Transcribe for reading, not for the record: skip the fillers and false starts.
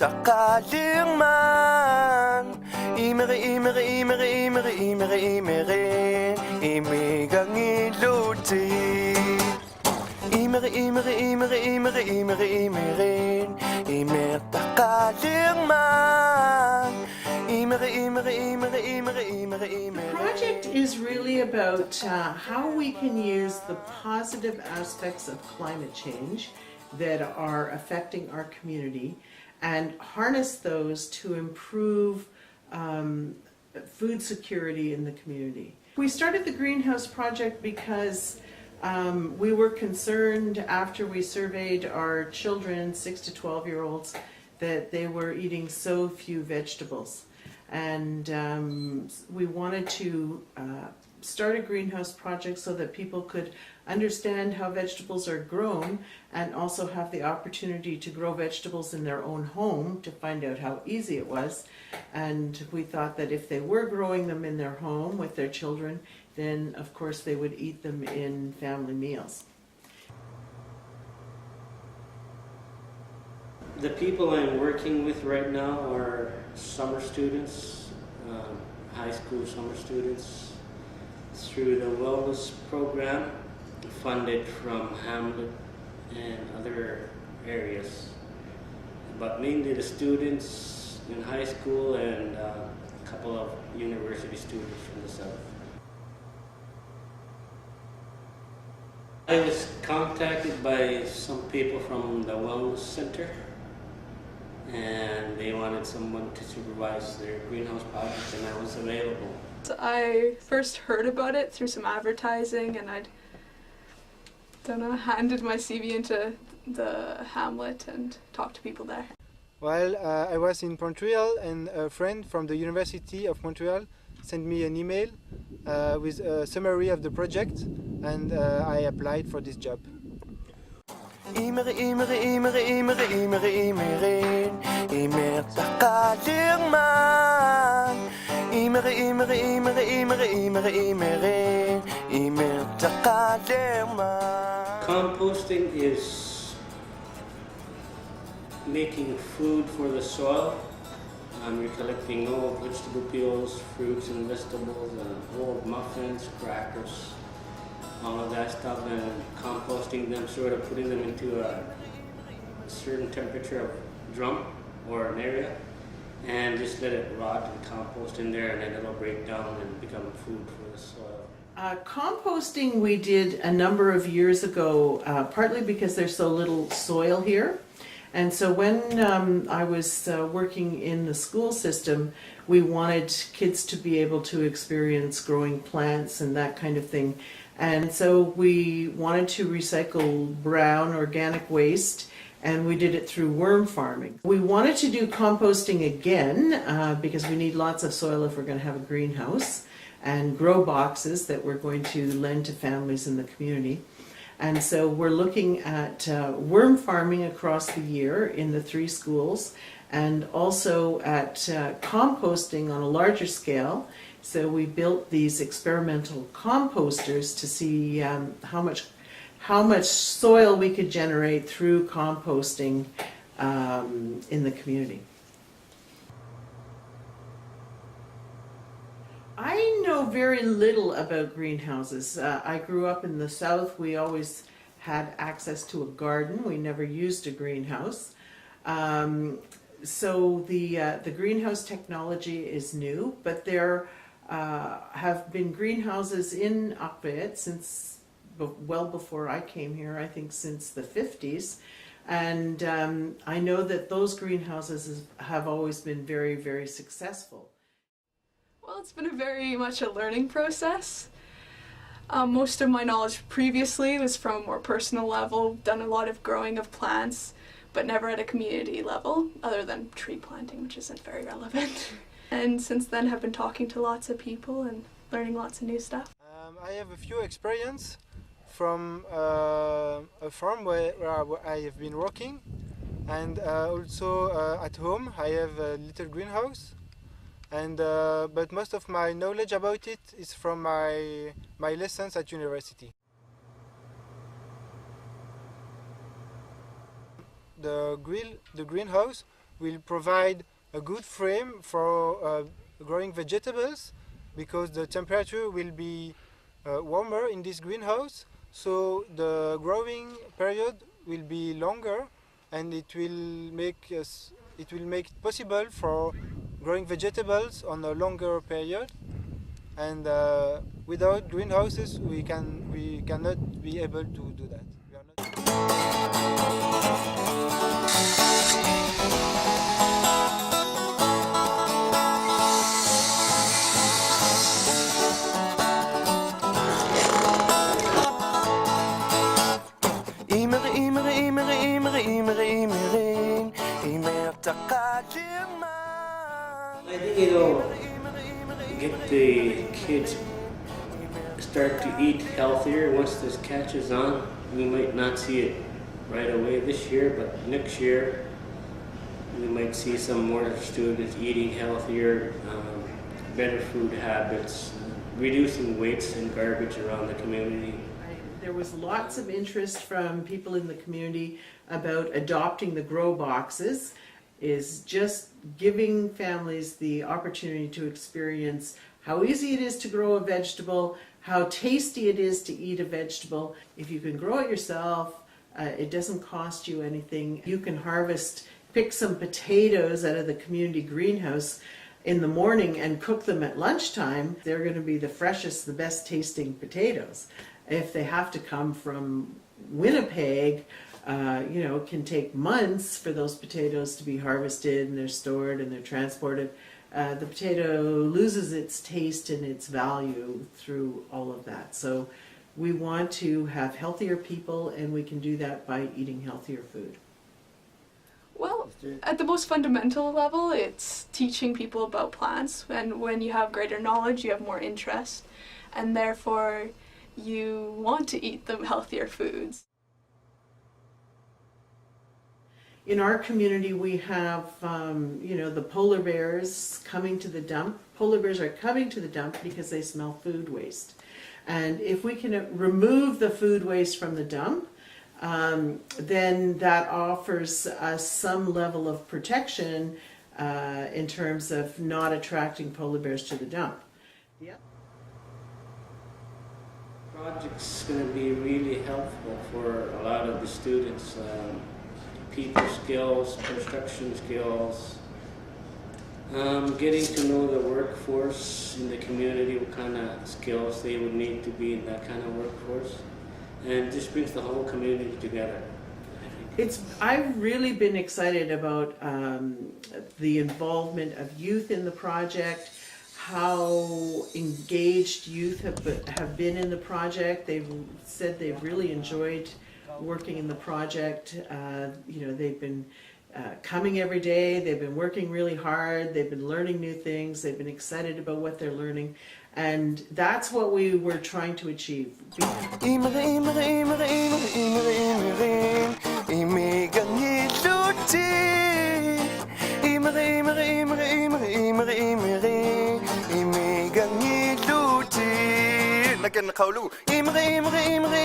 takaling man Imere, imere, imere, imere, imere, imere Imigang iluti Imere, imere, imere, imere, imere, imere Imer takaling man Imere, imere, imere, imere, imere, imere. The project is really about how we can use the positive aspects of climate change that are affecting our community and harness those to improve food security in the community. We started the greenhouse project because we were concerned after we surveyed our children, 6 to 12-year-olds, that they were eating so few vegetables. And we wanted to start a greenhouse project so that people could understand how vegetables are grown and also have the opportunity to grow vegetables in their own home to find out how easy it was. And we thought that if they were growing them in their home with their children, then of course they would eat them in family meals. The people I'm working with right now are summer students, high school summer students, through the wellness program funded from Hamlet and other areas. But mainly the students in high school and a couple of university students from the south. I was contacted by some people from the wellness center, and they wanted someone to supervise their greenhouse project, and I was available. I first heard about it through some advertising, and handed my CV into the Hamlet and talked to people there. Well, I was in Montreal, and a friend from the University of Montreal sent me an email with a summary of the project, and I applied for this job. Imere, imere, imere, imere, imere, imere Imer takaling man Imere, imere, imere, imere, imere, imere Imer takaling man. Composting is making food for the soil. You're collecting old vegetable peels, fruits and vegetables, old muffins, crackers, all of that stuff, and composting them, sort of putting them into a certain temperature of drum or an area, and just let it rot and compost in there, and then it'll break down and become food for the soil. Composting we did a number of years ago, partly because there's so little soil here. And so when I was working in the school system, we wanted kids to be able to experience growing plants and that kind of thing. And so we wanted to recycle brown organic waste, and we did it through worm farming. We wanted to do composting again because we need lots of soil if we're going to have a greenhouse, and grow boxes that we're going to lend to families in the community. And so we're looking at worm farming across the year in the 3 schools, and also at composting on a larger scale. So we built these experimental composters to see how much soil we could generate through composting in the community. I know very little about greenhouses. I grew up in the South. We always had access to a garden. We never used a greenhouse. So the greenhouse technology is new, but there have been greenhouses in Arviat since well before I came here, I think since the 50s. And I know that those greenhouses have always been very, very successful. Well, it's been very much a learning process. Most of my knowledge previously was from a more personal level, done a lot of growing of plants, but never at a community level, other than tree planting, which isn't very relevant. And since then have been talking to lots of people and learning lots of new stuff. I have a few experience from a farm where I have been working, and also at home I have a little greenhouse. And but most of my knowledge about it is from my lessons at university. The greenhouse will provide a good frame for growing vegetables, because the temperature will be warmer in this greenhouse, so the growing period will be longer, and it will make it possible for growing vegetables on a longer period. And without greenhouses, we cannot be able to do that. We are not I think it'll get the kids start to eat healthier once this catches on. We might not see it right away this year, but next year we might see some more students eating healthier, better food habits, reducing waste and garbage around the community. There was lots of interest from people in the community about adopting the grow boxes, is just giving families the opportunity to experience how easy it is to grow a vegetable, how tasty it is to eat a vegetable. If you can grow it yourself, it doesn't cost you anything. You can pick some potatoes out of the community greenhouse in the morning and cook them at lunchtime. They're going to be the freshest, the best tasting potatoes. If they have to come from Winnipeg, it can take months for those potatoes to be harvested, and they're stored and they're transported. The potato loses its taste and its value through all of that. So we want to have healthier people, and we can do that by eating healthier food. Well, at the most fundamental level, it's teaching people about plants, and when you have greater knowledge, you have more interest, and therefore you want to eat the healthier foods. In our community, we have, the polar bears coming to the dump. Polar bears are coming to the dump because they smell food waste. And if we can remove the food waste from the dump, then that offers us some level of protection in terms of not attracting polar bears to the dump. Yeah. Project's going to be really helpful for a lot of the students. People skills, construction skills, getting to know the workforce in the community, what kind of skills they would need to be in that kind of workforce, and just brings the whole community together. I've really been excited about the involvement of youth in the project, how engaged youth have been in the project. They've said they've really enjoyed working in the project. They've been coming every day, they've been working really hard, they've been learning new things, they've been excited about what they're learning, and that's what we were trying to achieve. Nagkanakaulu imri imri